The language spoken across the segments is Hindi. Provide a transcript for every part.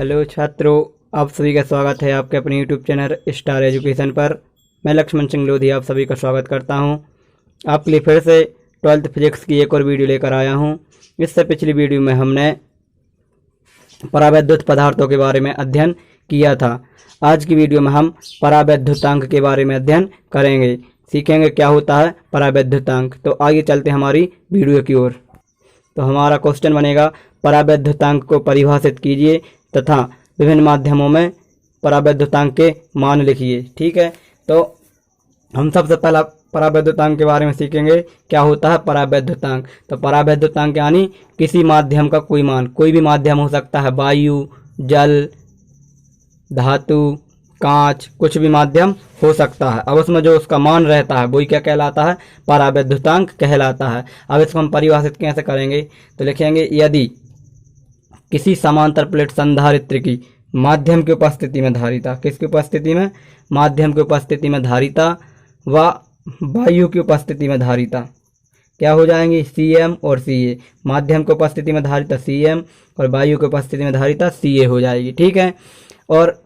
हेलो छात्रों, आप सभी का स्वागत है आपके अपने यूट्यूब चैनल स्टार एजुकेशन पर। मैं लक्ष्मण सिंह लोधी आप सभी का स्वागत करता हूं। आपके लिए फिर से 12th फिजिक्स की एक और वीडियो लेकर आया हूं। इससे पिछली वीडियो में हमने परावैद्युत पदार्थों के बारे में अध्ययन किया था। आज की वीडियो में हम परावैद्युतांक के बारे में अध्ययन करेंगे, सीखेंगे क्या होता है परावैद्युतांक। तो आगे चलते हैं हमारी वीडियो की ओर। तो हमारा क्वेश्चन बनेगा, परावैद्युतांक को परिभाषित कीजिए तथा विभिन्न माध्यमों में परावैद्युतांक के मान लिखिए। ठीक है, तो हम सबसे पहला परावैद्युतांक के बारे में सीखेंगे क्या होता है परावैद्युतांक। तो परावैद्युतांक यानी किसी माध्यम का कोई मान, कोई भी माध्यम हो सकता है, वायु, जल, धातु, कांच, कुछ भी माध्यम हो सकता है। अब उसमें जो उसका मान रहता है वही क्या कहलाता है, परावैद्युतांक कहलाता है। अब इसको हम परिभाषित कैसे करेंगे, तो लिखेंगे, यदि किसी समांतर प्लेट संधारित्र की माध्यम की उपस्थिति में धारिता, किसकी उपस्थिति में, माध्यम की उपस्थिति में धारिता व वायु की उपस्थिति में धारिता क्या हो जाएंगी, Cm और Ca। माध्यम की उपस्थिति में धारिता Cm और वायु की उपस्थिति में धारिता Ca हो जाएगी। ठीक है, और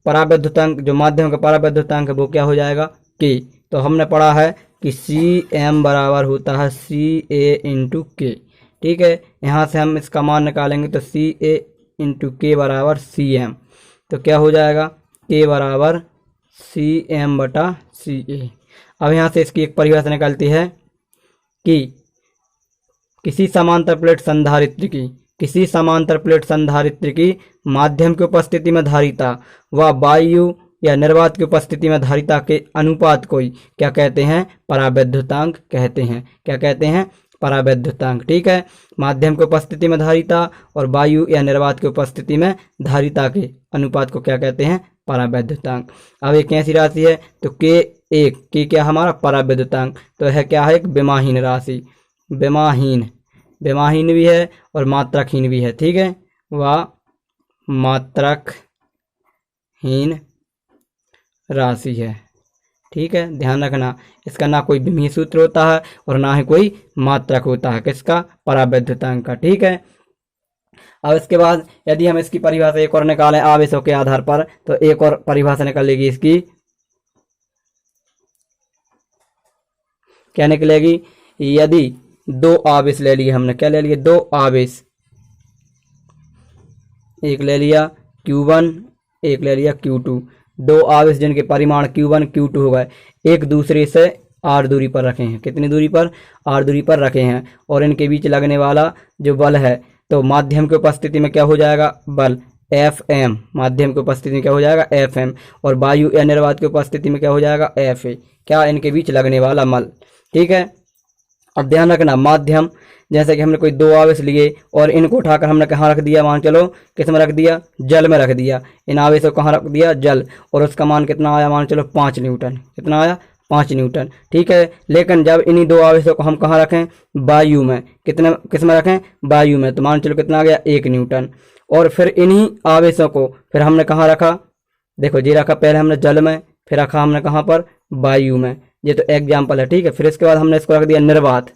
परावैद्युतांक, जो माध्यम का परावैद्युतांक है वो क्या हो जाएगा, K। तो हमने पढ़ा है कि Cm बराबर होता है Ca इंटू K। ठीक है, यहाँ से हम इसका मान निकालेंगे तो Ca इंटू K बराबर Cm। तो क्या हो जाएगा, K बराबर Cm बटा Ca। अब यहाँ से इसकी एक परिभाषा निकलती है कि किसी समांतर प्लेट संधारित्र की, किसी समांतर प्लेट संधारित्र की माध्यम की उपस्थिति में धारिता व वायु या निर्वात की उपस्थिति में धारिता के अनुपात को ही क्या कहते हैं, परावैद्युतांक कहते हैं। क्या कहते हैं, परावैद्युतांक। ठीक है, माध्यम की उपस्थिति में धारिता और वायु या निर्वात की उपस्थिति में धारिता के अनुपात को क्या कहते हैं, परावैद्युतांक। अब एक कैसी राशि है, तो K क्या हमारा परावैद्युतांक, तो है क्या है, एक विमाहीन राशि। विमाहीन भी है और मात्रकहीन भी है। ठीक है, वह मात्रकहीन राशि है। ठीक है, ध्यान रखना, इसका ना कोई विमीय सूत्र होता है और ना ही कोई मात्रक होता है, किसका, परावैद्युतांक का। ठीक है, अब इसके बाद यदि हम इसकी परिभाषा एक और निकालें आवेशों के आधार पर, तो एक और परिभाषा निकलेगी इसकी, क्या निकलेगी, यदि दो आवेश ले लिए हमने, क्या ले लिए, दो आवेश, एक ले लिया Q1, एक ले लिया Q2। दो आवेश जिनके परिमाण Q1 Q2 हो गए, एक दूसरे से r दूरी पर रखे हैं। कितनी दूरी पर, r दूरी पर रखे हैं, और इनके बीच लगने वाला जो बल है, तो माध्यम की उपस्थिति में क्या हो जाएगा, बल Fm। माध्यम की उपस्थिति में क्या हो जाएगा, Fm, और वायु या निर्वात की उपस्थिति में क्या हो जाएगा, Fa। क्या, इनके बीच लगने वाला मल। ठीक है, अब ध्यान रखना, माध्यम जैसे कि हमने कोई दो आवेश लिए और इनको उठाकर हमने कहाँ रख दिया, मान चलो किस में रख दिया, जल में रख दिया। इन आवेशों को कहाँ रख दिया, जल, और उसका मान कितना आया, मान चलो 5 न्यूटन। कितना आया, 5 न्यूटन। ठीक है, लेकिन जब इन्हीं दो आवेशों को हम कहाँ रखें, वायु में, कितने, किस में रखें, वायु में, तो मान चलो कितना आ गया, 1 न्यूटन। और फिर इन्हीं आवेशों को फिर हमने कहाँ रखा, देखो जी रखा, पहले हमने जल में, फिर रखा हमने कहाँ पर, वायु में। ये तो एग्जाम्पल है। ठीक है, फिर इसके बाद हमने इसको रख दिया निर्वात।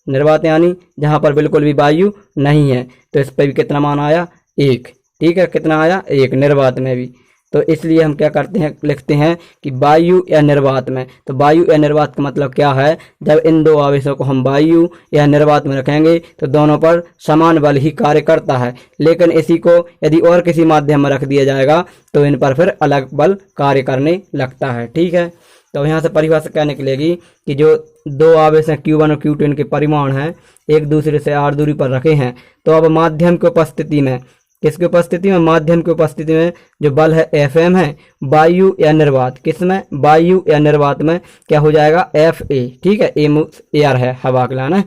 निर्वात यानी जहाँ पर बिल्कुल भी वायु नहीं है, तो इस पर भी कितना मान आया, 1। ठीक है, कितना आया, 1, निर्वात में भी। तो इसलिए हम क्या करते हैं, लिखते हैं कि वायु या निर्वात में। तो वायु या निर्वात का मतलब क्या है, जब इन दो आवेशों को हम वायु या निर्वात में रखेंगे तो दोनों पर समान बल ही कार्य करता है, लेकिन इसी को यदि और किसी माध्यम में रख दिया जाएगा तो इन पर फिर अलग बल कार्य करने लगता है। ठीक है, तो यहाँ से परिभाषा क्या निकलेगी कि जो दो आवेश हैं Q1 और Q2, इनके परिमाण हैं एक दूसरे से r दूरी पर रखे हैं, तो अब माध्यम की उपस्थिति में, किसकी उपस्थिति में, माध्यम की उपस्थिति में जो बल है Fm है, वायु या निर्वात, किसमें, वायु या निर्वात में क्या हो जाएगा, Fa। ठीक है, एयर है, हवा का लाना।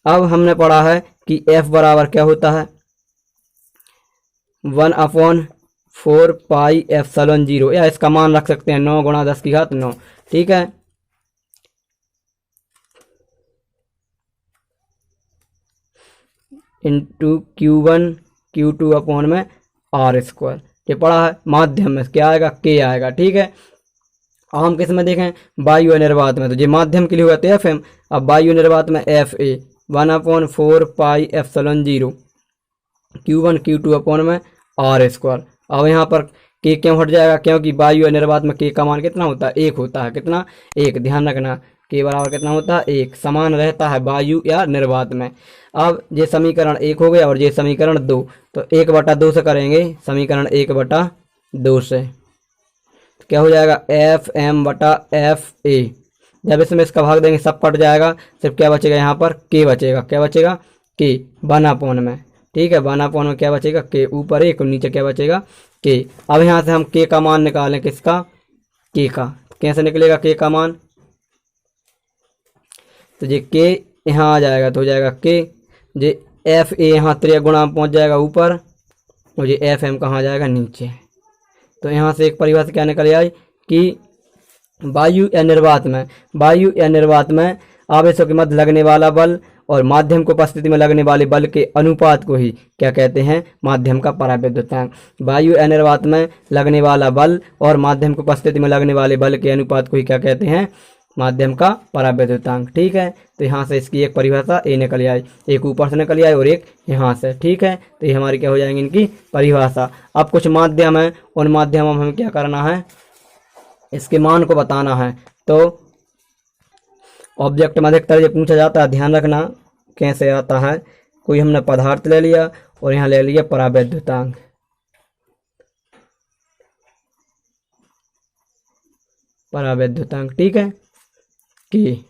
अब हमने पढ़ा है कि F बराबर क्या होता है, 1/4 पाई एप्सिलॉन 0, या इसका मान रख सकते हैं 9 × 10⁹ ठीक है, इंटू Q1 Q2 अपॉन में r²। ये पढ़ा है, माध्यम में क्या आएगा, K आएगा। ठीक है, अब हम किस में देखें, वायु निर्वात में, तो ये माध्यम के लिए हुआ तो Fm, अब वायु निर्वात में Fa 1/4 pi epsilon 0 Q1 Q2 upon में आर स्क्वायर। अब यहाँ पर के क्यों हट जाएगा, क्योंकि वायु या निर्वात में के का मान कितना होता है, 1 होता है। कितना, 1। ध्यान रखना, के बराबर कितना होता है, 1 समान रहता है वायु या निर्वात में। अब ये समीकरण 1 हो गया और ये समीकरण 2, तो 1/2 से करेंगे, समीकरण 1/2 से क्या हो जाएगा, FM/FA। जब इसमें इसका भाग देंगे सब कट जाएगा, सिर्फ क्या बचेगा, यहाँ पर के बचेगा। क्या बचेगा, के 1/4 में। ठीक है, 1/4 में क्या बचेगा, के, ऊपर 1 और नीचे क्या बचेगा, के। अब यहाँ से हम के का मान निकालें, किसका, के का। कैसे निकलेगा के का मान, तो ये के यहाँ आ जाएगा तो हो जाएगा के, ये FA यहाँ त्रिगुणा में पहुँच जाएगा ऊपर और ये FM कहाँ आ जाएगा, नीचे। तो यहाँ से एक परिभाषा क्या निकल आई कि वायु या निर्वात में आवेशों के मध्य लगने वाला बल और माध्यम की उपस्थिति में लगने वाले बल के अनुपात को ही क्या कहते हैं, माध्यम का परावैद्युतांक। वायु या निर्वात में लगने वाला बल और माध्यम की उपस्थिति में लगने वाले बल के अनुपात को ही क्या कहते हैं, माध्यम का परावैद्युतांक। ठीक है, तो यहाँ से इसकी एक परिभाषा ए निकल आई, एक ऊपर से निकल आई और एक यहाँ से। ठीक है, तो ये हमारी क्या हो जाएंगी, इनकी परिभाषा। अब कुछ माध्यम है, उन माध्यमों में हमें क्या करना है, इसके मान को बताना है। तो ऑब्जेक्ट में अधिकतर ये पूछा जाता है, ध्यान रखना कैसे आता है। कोई हमने पदार्थ ले लिया और यहाँ ले लिया परावैद्युतांक। ठीक है कि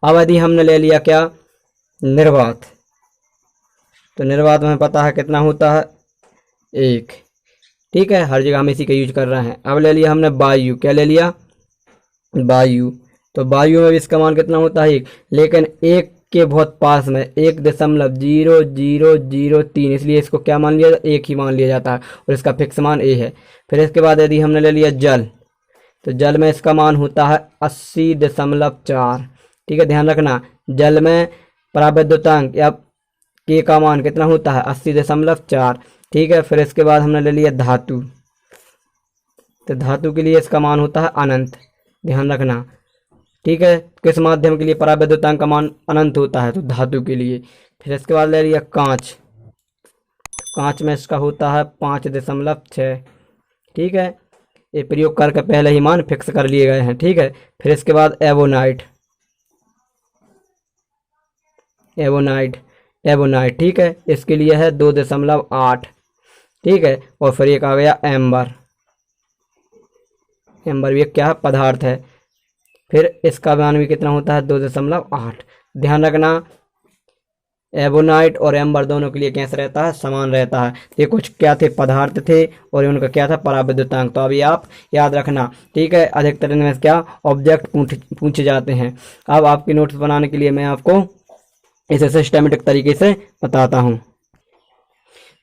अब यदि हमने ले लिया क्या, निर्वात, तो निर्वात में हमें पता है कितना होता है, 1। ठीक है, हर जगह हम इसी का यूज कर रहे हैं। अब ले लिया हमने वायु, क्या ले लिया, वायु, तो वायु में भी इसका मान कितना होता है, 1, लेकिन 1 के बहुत पास में 1.0003, इसलिए इसको क्या मान लिया, 1 ही मान लिया जाता है और इसका फिक्स मान ए है। फिर इसके बाद यदि हमने ले लिया जल, तो जल में इसका मान होता है 80.4। ठीक है, ध्यान रखना, जल में परावैद्युतांक या के का मान कितना होता है, 80.4। ठीक है, फिर इसके बाद हमने ले लिया धातु, तो धातु के लिए इसका मान होता है अनंत। ध्यान रखना, ठीक है, किस माध्यम के लिए परावैद्युतांक का मान अनंत होता है, तो धातु के लिए। फिर इसके बाद ले लिया कांच, कांच में इसका होता है 5.6। ठीक है, ये प्रयोग करके पहले ही मान फिक्स कर लिए गए हैं। ठीक है, फिर इसके बाद एवोनाइट, ठीक है, इसके लिए है 2.8। ठीक है, और फिर एक आ गया एम्बर, भी एक क्या है, पदार्थ है। फिर इसका मान भी कितना होता है, 2.8। ध्यान रखना, एवोनाइट और एम्बर दोनों के लिए कैसे रहता है, समान रहता है। ये कुछ क्या थे, पदार्थ थे और उनका क्या था, परावैद्युतांक। तो अभी आप याद रखना। ठीक है, अधिकतर इनमें क्या ऑब्जेक्ट पूछे जाते हैं। अब आपके नोट्स बनाने के लिए मैं आपको इसे सिस्टमेटिक तरीके से बताता हूँ।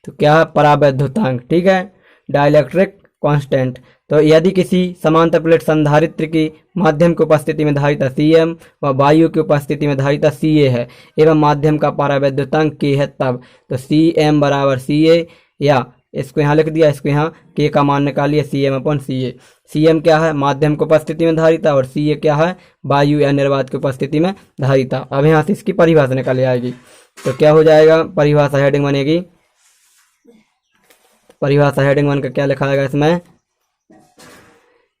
तो क्या है परावैद्युतांक, ठीक है, डाइलेक्ट्रिक कांस्टेंट। तो यदि किसी समांतर प्लेट संधारित्र की माध्यम की उपस्थिति में धारिता Cm व वायु की उपस्थिति में धारिता Ca है एवं माध्यम का परावैद्युतांक K है, तब तो Cm बराबर Ca, या इसको यहाँ लिख दिया, इसको यहाँ K का मान निकालिए, Cm/Ca। Cm क्या है, माध्यम की उपस्थिति में धारिता, और Ca क्या है, वायु या निर्वात की उपस्थिति में धारिता। अब यहाँ से इसकी परिभाषा निकल आएगी। तो क्या हो जाएगा, परिभाषा हेडिंग बनेगी, परिभाषा हेडिंग वन का क्या लिखा जाएगा इसमें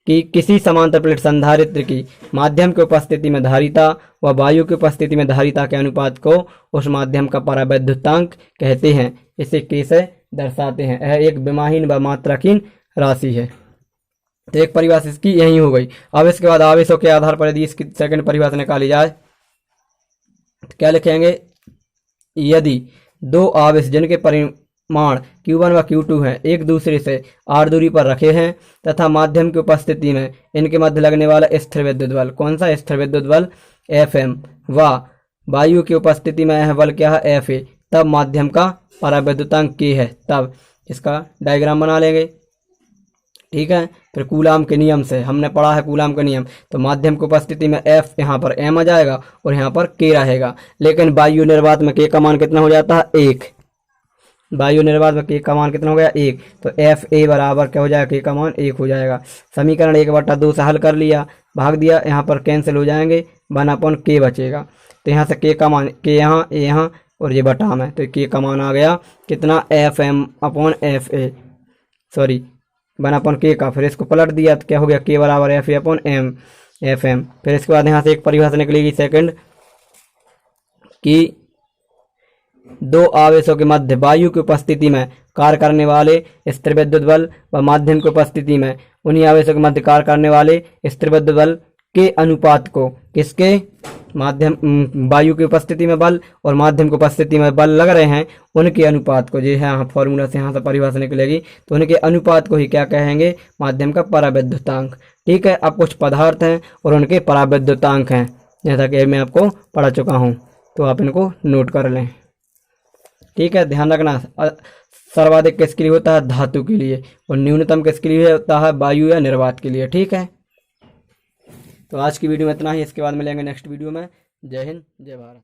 कि किसी समांतर प्लेट संधारित्र की माध्यम की उपस्थिति में धारिता व वायु की उपस्थिति में धारिता के अनुपात को उस माध्यम का परावैद्युतांक कहते हैं। इसे K से दर्शाते हैं। यह एक विमाहीन व मात्राहीन राशि है। तो एक परिभाषा इसकी यही हो गई। अब इसके बाद आवेशों के आधार पर यदि इसकी सेकंड परिभाषा निकाली जाए तो क्या लिखेंगे, यदि दो आवेश जिनके परिमाण Q1 व Q2 हैं एक दूसरे से r दूरी पर रखे हैं तथा माध्यम की उपस्थिति में इनके मध्य लगने वाला स्थिर विद्युत बल, कौन सा स्थिर विद्युत बल, Fm, व वायु की उपस्थिति में यह बल क्या है, Fa, तब माध्यम का परावैद्युतांक K है। तब इसका डायग्राम बना लेंगे। ठीक है, फिर कूलाम के नियम से हमने पढ़ा है, कूलाम का नियम, तो माध्यम की उपस्थिति में F यहाँ पर M आ जाएगा और यहाँ पर K रहेगा। लेकिन वायु निर्वात में K का मान कितना हो जाता है, 1। वायु निर्वात में K का मान कितना हो गया, 1। तो Fa बराबर क्या हो जाएगा, K का मान 1 हो जाएगा। समीकरण 1/2 से हल कर लिया, भाग दिया, यहाँ पर कैंसिल हो जाएंगे, 1/K बचेगा। तो यहाँ से K का मान, K यहाँ, A यहाँ, और ये बटा में, तो के का मान आ गया कितना, F M upon F A, sorry 1/k का। फिर इसको पलट दिया तो क्या हो गया, के बराबर F A upon M F M. फिर इसके बाद यहाँ से एक परिभाषा निकलेगी सेकंड कि दो आवेशों के मध्य वायु की उपस्थिति में कार्य करने वाले स्थिर विद्युत बल व माध्यम की उपस्थिति में उन्हीं आवेशों के मध्य कार्य करने वाले स्थिर विद्युत बल के अनुपात को, किसके, माध्यम वायु की उपस्थिति में बल और माध्यम की उपस्थिति में बल लग रहे हैं, उनके अनुपात को, जो है यहाँ फॉर्मूला से यहाँ से परिभाषा निकलेगी, तो उनके अनुपात को ही क्या कहेंगे, माध्यम का परावैद्युतांक। ठीक है, अब कुछ पदार्थ हैं और उनके परावैद्युतांक हैं, जैसा कि मैं आपको पढ़ा चुका हूँ, तो आप इनको नोट कर लें। ठीक है, ध्यान रखना, सर्वाधिक किसके लिए होता है, धातु के लिए, और न्यूनतम किसके लिए होता है, वायु या निर्वात के लिए। ठीक है, तो आज की वीडियो में इतना ही, इसके बाद मिलेंगे नेक्स्ट वीडियो में। जय हिंद, जय भारत।